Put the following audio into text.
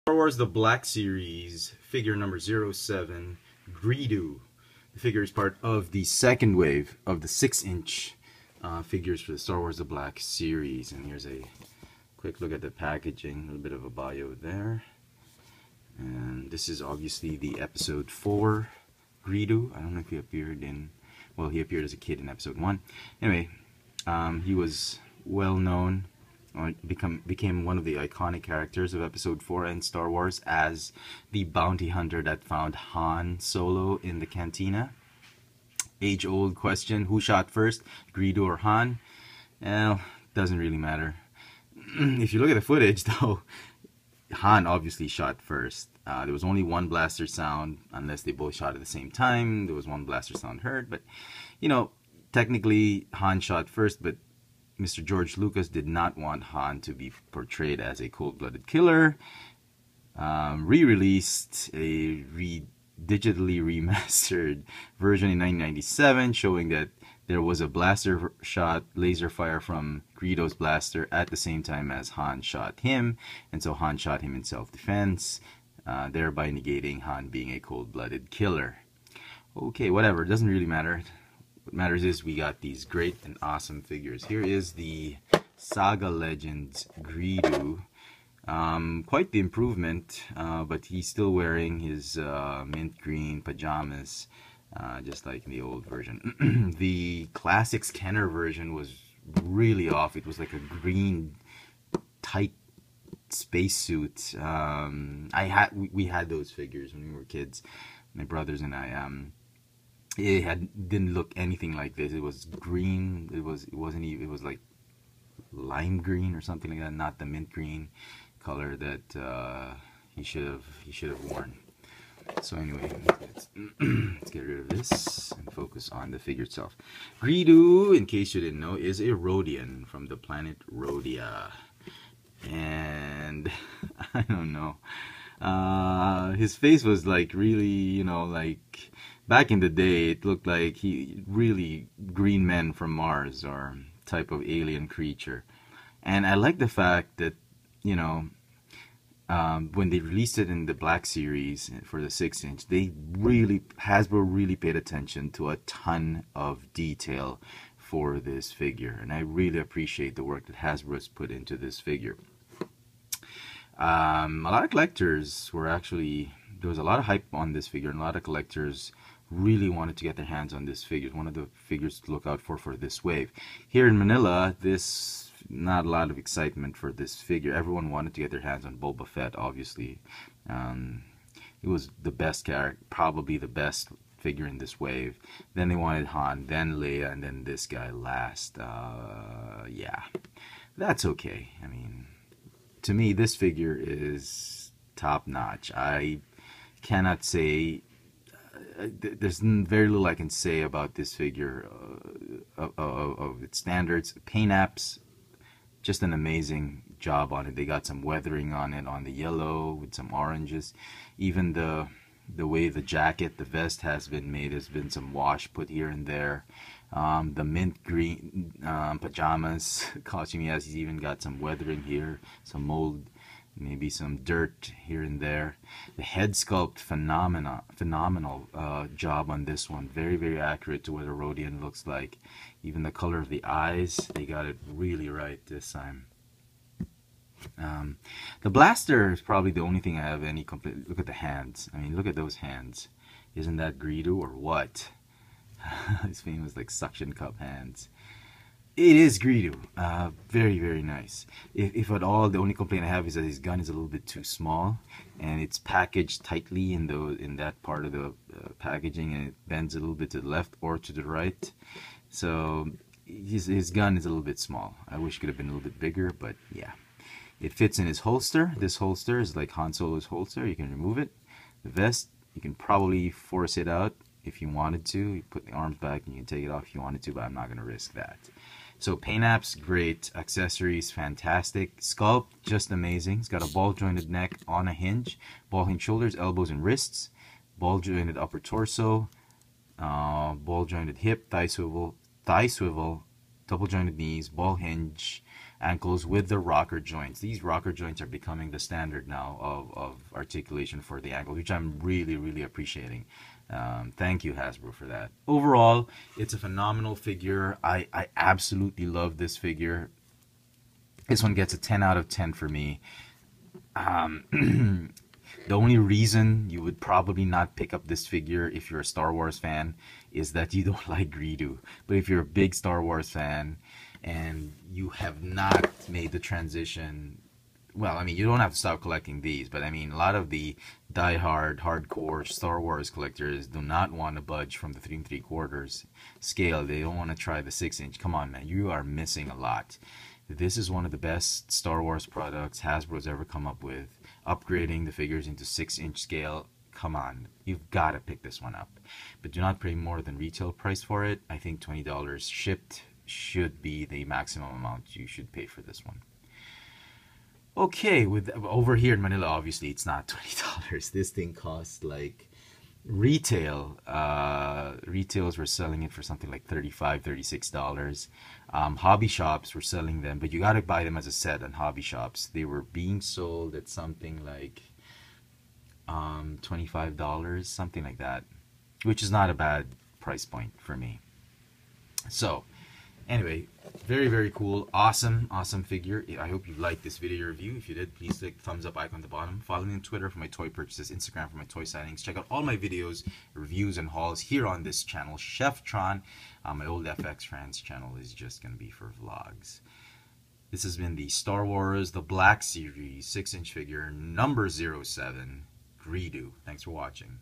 Star Wars The Black Series, figure number 07, Greedo. The figure is part of the second wave of the 6-inch figures for the Star Wars The Black Series. And here's a quick look at the packaging, a little bit of a bio there. And this is obviously the episode 4 Greedo. I don't know if he appeared in, well, he appeared as a kid in episode 1. Anyway, he was well known, became one of the iconic characters of episode 4 in Star Wars as the bounty hunter that found Han Solo in the cantina. Age-old question, who shot first, Greedo or Han? Well, doesn't really matter. If you look at the footage though, Han obviously shot first. There was only one blaster sound, unless they both shot at the same time. There was one blaster sound heard, but you know, technically Han shot first, but Mr. George Lucas did not want Han to be portrayed as a cold-blooded killer. Re-released a digitally remastered version in 1997 showing that there was a blaster shot, laser fire from Greedo's blaster at the same time as Han shot him, and so Han shot him in self-defense, thereby negating Han being a cold-blooded killer. Okay, whatever, it doesn't really matter. What matters is we got these great and awesome figures. Here is the Saga Legends Greedo. Quite the improvement, but he's still wearing his mint green pajamas, just like in the old version. The Classics Kenner version was really off. It was like a green, tight spacesuit. We had those figures when we were kids, my brothers and I. It didn't look anything like this. It was green. It was like lime green or something like that, not the mint green color that he should have worn. So anyway, let's get rid of this and focus on the figure itself. Greedo, in case you didn't know, is a Rhodian from the planet Rhodia, and I don't know. His face was like really, you know, like back in the day, it looked like he really green men from Mars or type of alien creature. And I like the fact that, you know, when they released it in the Black Series for the 6-inch, Hasbro really paid attention to a ton of detail for this figure, and I really appreciate the work that Hasbro has put into this figure. A lot of collectors were actually, there was a lot of hype on this figure, and a lot of collectors really wanted to get their hands on this figure. One of the figures to look out for this wave. Here in Manila, not a lot of excitement for this figure. Everyone wanted to get their hands on Boba Fett, obviously. He was the best character, probably the best figure in this wave. Then they wanted Han, then Leia, and then this guy last. Yeah, that's okay. I mean, to me, this figure is top-notch. I cannot say, there's very little I can say about this figure of its standards. Paint apps, just an amazing job on it. They got some weathering on it, on the yellow with some oranges. Even the way the jacket, the vest has been made, has been some wash put here and there. The mint green pajamas costume, he has even got some weathering here, some mold, maybe some dirt here and there. The head sculpt, phenomenal job on this one. Very accurate to what a Rhodian looks like. Even the color of the eyes, they got it really right this time. The blaster is probably the only thing I have any complaint. Look at the hands. I mean, look at those hands. Isn't that Greedo or what? His famous like suction cup hands. It is Greedo. Very nice. If at all, the only complaint I have is that his gun is a little bit too small, and it's packaged tightly in that part of the packaging, and it bends a little bit to the left or to the right. So his gun is a little bit small. I wish it could have been a little bit bigger, but yeah. It fits in his holster. This holster is like Han Solo's holster. You can remove it. The vest, you can probably force it out if you wanted to. You put the arms back and you can take it off if you wanted to, but I'm not going to risk that. So paint apps, great. Accessories, fantastic. Sculpt, just amazing. It's got a ball jointed neck on a hinge, ball hinge shoulders, elbows and wrists, ball jointed upper torso, ball jointed hip, thigh swivel, double jointed knees, ball hinge, ankles with the rocker joints. These rocker joints are becoming the standard now of articulation for the ankle, which I'm really, really appreciating. Thank you, Hasbro, for that. Overall, it's a phenomenal figure. I absolutely love this figure. This one gets a 10 out of 10 for me. The only reason you would probably not pick up this figure if you're a Star Wars fan is that you don't like Greedo. But if you're a big Star Wars fan and you have not made the transition, well, I mean, you don't have to stop collecting these, but I mean, a lot of the die-hard, hardcore Star Wars collectors do not want to budge from the 3 3/4 scale. They don't want to try the 6-inch. Come on, man, you are missing a lot. This is one of the best Star Wars products Hasbro's ever come up with. Upgrading the figures into 6-inch scale. Come on, you've got to pick this one up. But do not pay more than retail price for it. I think $20 shipped should be the maximum amount you should pay for this one. Okay, with over here in Manila, obviously it's not $20. This thing costs like retails were selling it for something like $35, $36. Hobby shops were selling them, but you got to buy them as a set on hobby shops. They were being sold at something like $25, something like that, which is not a bad price point for me. So anyway, very, very cool. Awesome figure. I hope you liked this video review. If you did, please click the thumbs up icon at the bottom. Follow me on Twitter for my toy purchases, Instagram for my toy signings. Check out all my videos, reviews, and hauls here on this channel, Chef Tron. My old FX France channel is just going to be for vlogs. This has been the Star Wars The Black Series 6-inch figure number 07, Greedo. Thanks for watching.